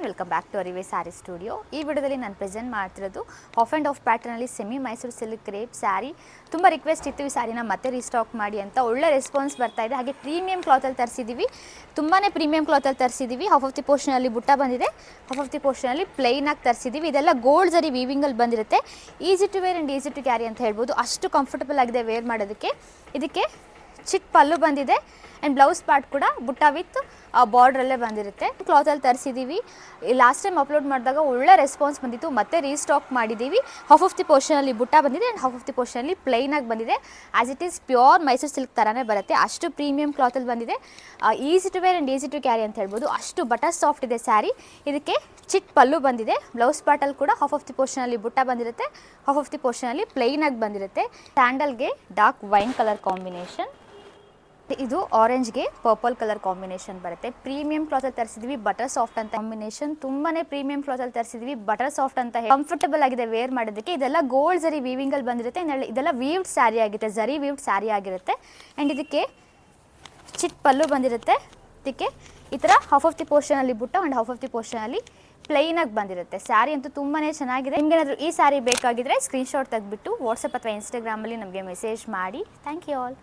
Welcome back to Arive sari studio. ಈ ವಿಡಿಯೋದಲ್ಲಿ ನಾನು ಪ್ರೆಸೆಂಟ್ ಮಾಡ್ತಿರೋದು ಆಫ್ ಆ್ಯಂಡ್ ಆಫ್ ಪ್ಯಾಟರ್ನಲ್ಲಿ semi Mysuru silk crepe sari. ತುಂಬ ರಿಕ್ವೆಸ್ಟ್ ಇತ್ತು ಈ ಸ್ಯಾರಿನ ಮತ್ತೆ ರೀಸ್ಟಾಕ್ ಮಾಡಿ ಅಂತ. ಒಳ್ಳೆ ರೆಸ್ಪಾನ್ಸ್ ಬರ್ತಾ ಇದೆ. ಹಾಗೆ ಪ್ರೀಮಿಯಂ ಕ್ಲಾತಲ್ಲಿ ತರಿಸಿದ್ದೀವಿ, ತುಂಬಾ ಪ್ರೀಮಿಯಂ ಕ್ಲಾತಲ್ಲಿ ತರಿಸಿದ್ದೀವಿ. ಹಾಫ್ ಆಫ್ ದಿ ಪೋರ್ಷನಲ್ಲಿ ಬುಟ್ಟ ಬಂದಿದೆ, ಹಾಫ್ ಆಫ್ ದಿ ಪೋರ್ಷನಲ್ಲಿ ಪ್ಲೈನಾಗಿ ತರಿಸಿದ್ದೀವಿ. ಇದೆಲ್ಲ ಗೋಲ್ಡ್ ಜರಿ ವೀವಿಂಗಲ್ಲಿ ಬಂದಿರುತ್ತೆ. Easy to wear and easy to carry ಅಂತ ಹೇಳ್ಬೋದು. ಅಷ್ಟು ಕಂಫರ್ಟಬಲ್ ಆಗಿದೆ ವೇರ್ ಮಾಡೋದಕ್ಕೆ. ಇದಕ್ಕೆ ಚಿಕ್ಕ ಪಲ್ಲು ಬಂದಿದೆ ಆ್ಯಂಡ್ ಬ್ಲೌಸ್ ಪಾರ್ಟ್ ಕೂಡ ಬುಟ್ಟ ವಿತ್ ಬಾರ್ಡ್ರಲ್ಲೇ ಬಂದಿರುತ್ತೆ. ಕ್ಲಾತಲ್ಲಿ ತರಿಸಿದ್ದೀವಿ. ಲಾಸ್ಟ್ ಟೈಮ್ ಅಪ್ಲೋಡ್ ಮಾಡಿದಾಗ ಒಳ್ಳೆ ರೆಸ್ಪಾನ್ಸ್ ಬಂದಿತ್ತು, ಮತ್ತೆ ರೀಸ್ಟಾಕ್ ಮಾಡಿದ್ದೀವಿ. ಹಾಫ್ ಆಫ್ ದಿ ಪೋರ್ಷನಲ್ಲಿ ಬುಟ್ಟ ಬಂದಿದೆ ಆ್ಯಂಡ್ ಹಾಫ್ ಆಫ್ ದಿ ಪೋರ್ಷನಲ್ಲಿ ಪ್ಲೈನಾಗಿ ಬಂದಿದೆ. As it is pure Mysuru silk ಥರನೇ ಬರುತ್ತೆ. ಅಷ್ಟು ಪ್ರೀಮಿಯಂ ಕ್ಲಾತಲ್ಲಿ ಬಂದಿದೆ. Easy to wear and easy to carry ಅಂತ ಹೇಳ್ಬೋದು. ಅಷ್ಟು ಬಟರ್ ಸಾಫ್ಟ್ ಇದೆ ಸ್ಯಾರಿ. ಇದಕ್ಕೆ ಚಿಕ್ಕ ಪಲ್ಲು ಬಂದಿದೆ. ಬ್ಲೌಸ್ ಪಾರ್ಟಲ್ಲಿ ಕೂಡ ಹಾಫ್ ಆಫ್ ದಿ ಪೋರ್ಷನಲ್ಲಿ ಬುಟ್ಟ ಬಂದಿರುತ್ತೆ, ಹಾಫ್ ಆಫ್ ದಿ ಪೋರ್ಷನಲ್ಲಿ ಪ್ಲೈನಾಗಿ ಬಂದಿರುತ್ತೆ. ಸ್ಯಾಂಡಲ್ಗೆ ಡಾರ್ಕ್ ವೈನ್ ಕಲರ್ ಕಾಂಬಿನೇಷನ್, ಇದು ಆರೆಂಜ್ಗೆ ಪರ್ಪಲ್ ಕಲರ್ ಕಾಂಬಿನೇಷನ್ ಬರುತ್ತೆ. ಪ್ರೀಮಿಯಂ ಕ್ಲಾತಲ್ಲಿ ತರಿಸಿದ್ವಿ, ಬಟರ್ ಸಾಫ್ಟ್ ಅಂತ ಕಾಂಬಿನೇಷನ್. ತುಂಬಾ ಪ್ರೀಮಿಯಂ ಕ್ಲಾತಲ್ಲಿ ತರಿಸಿದ್ವಿ, ಬಟರ್ ಸಾಫ್ಟ್ ಅಂತ ಕಂಫರ್ಟಬಲ್ ಆಗಿದೆ ವೇರ್ ಮಾಡೋದಕ್ಕೆ. ಇದೆಲ್ಲ ಗೋಲ್ಡ್ ಜರಿ ವೀವಿಂಗಲ್ಲಿ ಬಂದಿರುತ್ತೆ. ಇದೆಲ್ಲ ವೀವ್ಡ್ ಸ್ಯಾರಿ ಆಗುತ್ತೆ, ಜರಿ ವೀವ್ಡ್ ಸ್ಯಾರಿ ಆಗಿರುತ್ತೆ. ಆ್ಯಂಡ್ ಇದಕ್ಕೆ ಚಿಕ್ಕ ಪಲ್ಲು ಬಂದಿರುತ್ತೆ. ಇದಕ್ಕೆ ಈ ಥರ ಹಾಫ್ ಆಫ್ ದಿ ಪೋರ್ಷನಲ್ಲಿ ಬುಟ್ಟ ಆ್ಯಂಡ್ ಹಾಫ್ ಆಫ್ ದಿ ಪೋರ್ಷನಲ್ಲಿ ಪ್ಲೈನಾಗಿ ಬಂದಿರುತ್ತೆ. ಸ್ಯಾರಿ ಅಂತೂ ತುಂಬಾ ಚೆನ್ನಾಗಿದೆ. ನಿಮಗೇನಾದರೂ ಈ ಸ್ಯಾರಿ ಬೇಕಾಗಿದ್ದರೆ ಸ್ಕ್ರೀನ್ಶಾಟ್ ತೆಗೆದುಬಿಟ್ಟು ವಾಟ್ಸಪ್ ಅಥವಾ ಇನ್ಸ್ಟಾಗ್ರಾಮಲ್ಲಿ ನಮಗೆ ಮೆಸೇಜ್ ಮಾಡಿ. Thank you all.